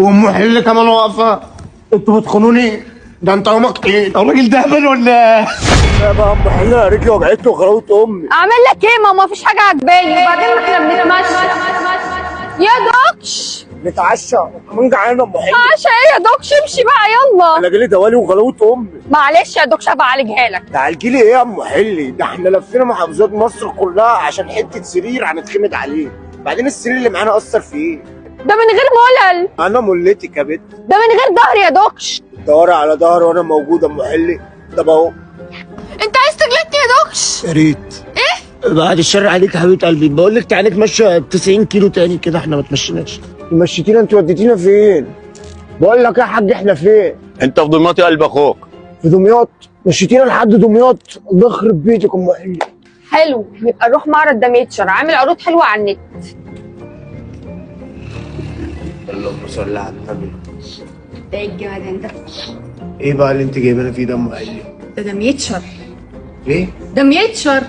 وام حل كمان واقفه. انتوا بتخونوني؟ ده انت يومك ايه؟ انت الراجل ده هبل ولا ايه؟ يا بقى ام حل رجلي وجعتني وخلاوت امي. اعمل لك ايه؟ ما فيش حاجه عجباني، وبعدين ما احنا بنتمشى يا دوكش. نتعشى وكمان جعانه ام حل. عشا ايه يا دوكش؟ امشي بقى يلا. انا جالي دوالي وخلاوت امي. معلش يا دوكش هبقى اعالجها لك. تعالجي لي ايه يا ام حلي؟ ده احنا لفينا محافظات مصر كلها عشان حته سرير هنتخمد عليه. بعدين السرير اللي معانا اثر في ايه؟ ده من غير ملل، انا ملتك يا بت. ده من غير ظهر يا دوكش. دوري على ظهري وانا موجود ام حلي. طب اهو. انت عايز تجلدني يا دوكش؟ يا ريت. ايه؟ بعد الشر عليك يا حبيبه قلبي، بقول لك تعالى نتمشى 90 كيلو تاني كده، احنا ما تمشيناش. مشيتينا انت وديتينا فين؟ بقول لك يا حاج احنا فين؟ انت في دمياط يا قلب اخوك. في دمياط؟ مشيتينا لحد دمياط؟ الله يخرب بيتك ام حلي. حلو، يبقى نروح معرض دميتشر، عامل عروض حلوه على النت. اللهم صل على النبي. ده ايه الجمال ده؟ ايه بقى اللي انت جايبانا فيه ده ام حلي؟ ده دميتشر. ايه؟ دميتشر.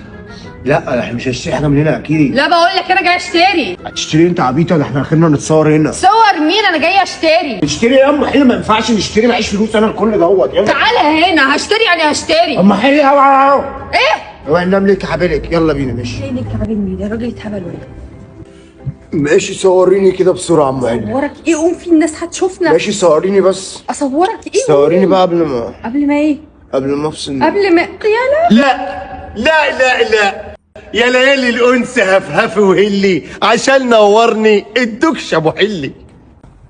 لا احنا مش هنشتري حاجه من هنا اكيد. لا بقول لك انا جاي اشتري. هتشتري انت عبيطه؟ ده احنا اخرنا نتصور هنا. صور مين؟ انا جاي اشتري. نشتري يا ام حلي؟ ما ينفعش نشتري، معيش فلوس انا الكل دوت. يلا تعالى هنا، هشتري يعني هشتري. ام حلي اهو. ايه؟ هو انام لك حبيبك، يلا بينا ماشي. فين الكعبين ده؟ الراجل اتهبل ولا ماشي صوريني كده بسرعه ام حلي. اصورك ايه؟ قوم في الناس هتشوفنا. ماشي صوريني بس. اصورك ايه؟ صوريني بقى قبل ما ايه؟ قبل ما افصل. قبل ما يلا. لا يا ليالي الانس هفهف وهلي عشان نورني الدكش ابو حلي.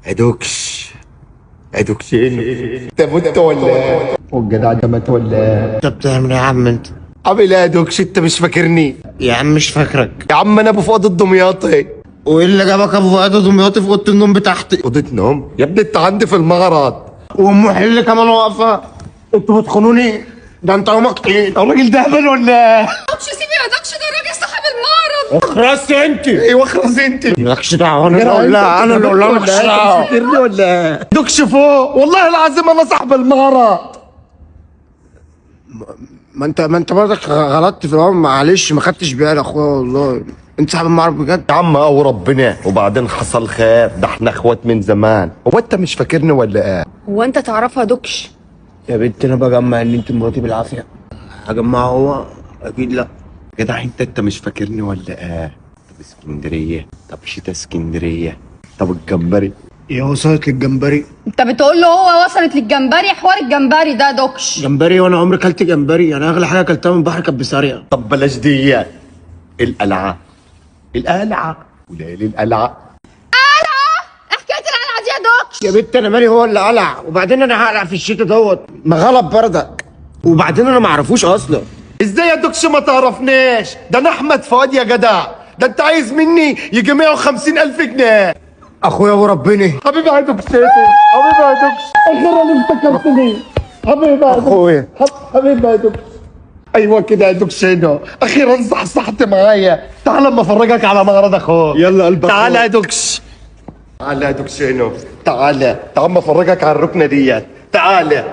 ادوكش انت مت ولا والجدع ده مات ولا؟ انت بتعمل ايه يا عم انت؟ عامل ايه يا دوكش؟ انت مش فاكرني يا عم مش فاكرك. يا عم؟ انا ابو فؤاد الدمياطي. وايه اللي جابك ابو فؤاد دمياطي في اوضه النوم بتاعتي؟ اوضه نوم يا ابني؟ انت عندي في المعرض. وام حل كمان واقفه. انتوا بتخونوني؟ ده انت يومك ايه؟ انت الراجل ده هبل ولا ايه؟ دوكش سيبي يا دوكش، ده الراجل صاحب المعرض. اخرس انت. ايوه اخرس انت. مالكش دعوه، انا اللي اقول لها، انا اللي اقول لها مالكش دعوه. فاكرني ولا دوكش فوق؟ والله العظيم انا صاحب المعرض. ما انت برضك غلطت في الأول، معلش ما خدتش بالي يا اخويا والله. انت صاحب المعرض بجد؟ يا عم او ربنا، وبعدين حصل خير، ده احنا اخوات من زمان. هو انت مش فاكرني ولا ايه؟ هو انت تعرفها دوكش؟ يا بنت انا بجمع ان انت مراتي بالعافيه. هجمعها هو؟ اكيد لا. جدع انت مش فاكرني ولا ايه؟ طب اسكندريه، طب شتا اسكندريه، طب الجمبري. يا وصلت للجمبري؟ انت بتقول له هو وصلت للجمبري؟ حوار الجمبري ده دوكش. جمبري؟ وانا عمري كلت جمبري؟ انا اغلى حاجه اكلتها من البحر كانت بسارية. طب بلاش دي. القلعه وليالي القلعه. حكايه القلعه دي يا دوكش. يا بنت انا مالي هو اللي قلع؟ وبعدين انا هقلع في الشتا دوت؟ ما غلط بردك. وبعدين انا ما اعرفوش اصلا. ازاي يا دوكش ما تعرفناش؟ ده انا احمد فؤاد يا جدع. ده انت عايز مني يجي 150,000 جنيه. اخويا وربنا. حبيبي يا دوكشيتي، حبيبي يا دوكش، اخيرا افتكرتني. حبيبي يا اخويا. حبيبي يا دوكش. ايوه كده يا دوكشينو، اخيرا صحصحت معايا. تعال اما افرجك على معرض اخوك. يلا قلبك. تعال يا دوكش، تعال يا دوكشينو، تعال اما افرجك على الركنه ديت. تعال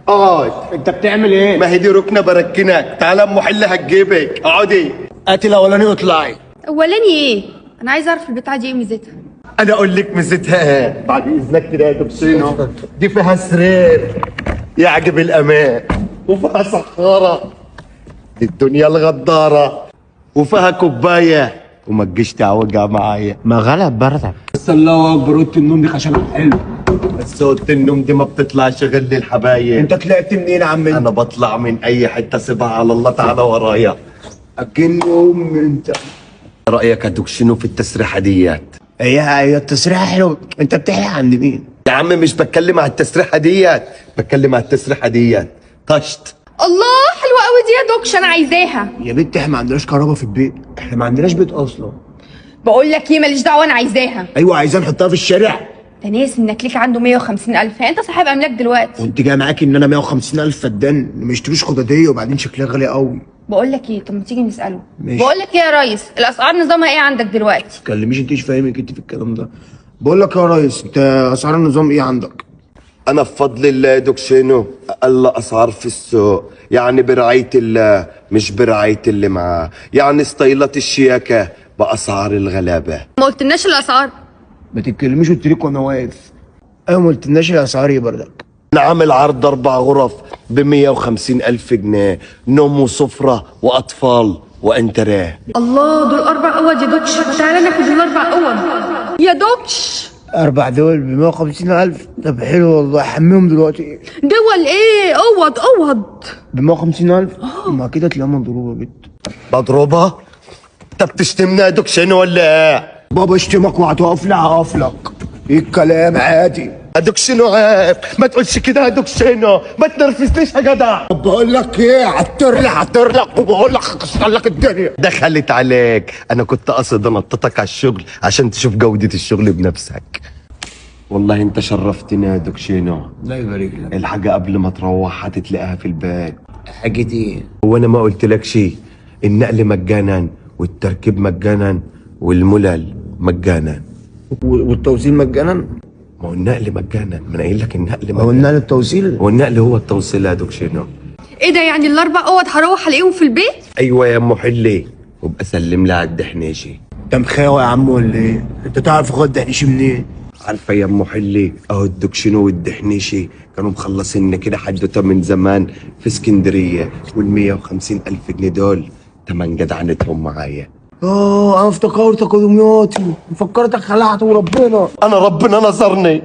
اقعد. انت بتعمل ايه؟ ما هي دي ركنه بركنك. تعال ام حل هتجيبك، اقعدي. هاتي الاولاني واطلعي. اولاني ايه؟ انا عايزه اعرف البتاعه دي ايه ميزتها. انا اقول لك ميزتها ايه بعد اذنك كده يا دوكشينو. دي فيها سرير يعجب الامان، وفيها سحاره للدنيا الغداره، وفيها كوبايه وما تجيش تعوجها معايا. ما غلط بردك. بس الله اكبر، اوضه النوم دي خشبها حلو. بس اوضه النوم دي ما بتطلعش غير للحبايب. انت طلعت منين يا عم انت؟ انا بطلع من اي حته، سيبها على الله. تعالى ورايا. اكن انت. رايك يا دوكشينو في التسريحه ديت؟ هي التسريحه حلوه. انت بتحكي عند مين؟ يا عم مش بتكلم على التسريحه ديت، بتكلم على التسريحه ديت. طشت. الله حلوه قوي دي يا دوكش، انا عايزاها. يا بنت احنا ما عندناش كهرباء في البيت، احنا ما عندناش بيت اصلا. بقول لك ايه، ماليش دعوه، انا عايزاها. ايوه عايزاه نحطها في الشارع. ده ناس انك ليك عنده 150,000، انت صاحب املاك دلوقتي. وانت جاي معاكي ان انا 150,000 فدان ما يشتروش خداديه، وبعدين شكلها غالي قوي. بقول لك ايه، طب ما تيجي نساله. ماشي. بقول لك ايه يا ريس، الاسعار نظامها ايه عندك دلوقتي؟ ما تكلميش، انت مش فاهمك انت في الكلام ده. بقول لك يا ريس، انت اسعار النظام ايه عندك؟ انا بفضل الله يا دوكشينو اقل اسعار في السوق، يعني برعايه الله مش برعايه اللي معاه، يعني ستايلات الشياكه باسعار الغلابه. ما قلتلناش الاسعار. ما تتكلميش قلت لك وانا واقف. ايوه ما قلتلناش الاسعار ايه بردك. انا عامل عرض 4 غرف ب 150 الف جنيه، نوم وسفرة واطفال وانتريه. الله، دول 4 اوض يا دوكش. تعالى ناخد ال4 اوض يا دوكش. 4 دول ب 150,000. طب حلو والله، حميهم دلوقتي. دول ايه؟ اوض ب 150,000؟ ما كده تلاقيها مضروبه بنت. مضروبة؟ انت بتشتمنا يا دوكشينو ولا ايه؟ بابا اشتمك وهتقف لي هقف لك. ايه الكلام عادي. يا دوكشينو عيب، ما تقولش كده يا دوكشينو، ما تنرفزنيش يا جدع. طب بقول لك ايه، هتر لك وبقول لك هكسر لك الدنيا. دخلت عليك، انا كنت قاصد انططك على الشغل عشان تشوف جودة الشغل بنفسك. والله انت شرفتني يا دوكشينو. الله يبارك لك. الحاجة قبل ما تروح هتتلاقيها في البيت. حاجة ايه؟ هو انا ما قلت لك شيء؟ النقل مجانا والتركيب مجانا والملل مجانا. والتوصيل مجانا؟ ما هو النقل مجانا، ما انا قايل لك النقل مجانا. هو النقل التوصيل؟ هو النقل هو التوصيل يا دوكشينو. ايه ده؟ يعني ال4 اوض هروح الاقيهم في البيت؟ ايوه يا ام حلي، وابقى سلم لها على الدحنيشي. انت مخاوي يا عم ولا ايه؟ انت تعرف اخويا الدحنيشي منين؟ عارفه يا ام حلي، اهو الدكشينو والدحنيشي كانوا مخلصين كده حدوته من زمان في اسكندريه، وال150 الف جنيه دول تمن جدعنتهم معايا. انا افتكرتك دمياطي، فكرتك خلعت وربنا. انا ربنا نصرني.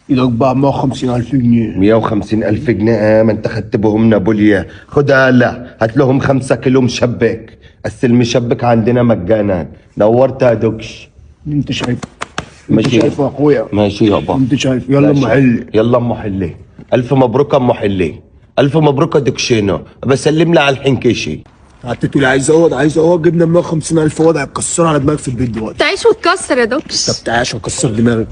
ايدك بقى 150,000 جنيه. 150 الف جنيه؟ ما انت خدت بهم نابوليا. خدها، لا هات لهم 5 كيلو مشبك. المشبك عندنا مجانا. نورت يا دوكش. انت شايف؟ ماشي انت شايف يا اخويا؟ ماشي يابا. انت شايف؟ يلا ام حلي. يلا ام حلي. الف مبروك يا ام حلي. الف مبروك يا دوكشينو. بسلم لي على الحنكشي. قعدت تقول عايز اقعد جبنا 150,000 وضع هتكسرها على دماغك في البيت دلوقتي. تعيش وتكسر يا دوكش. طب تعالى عشان اكسر دماغك.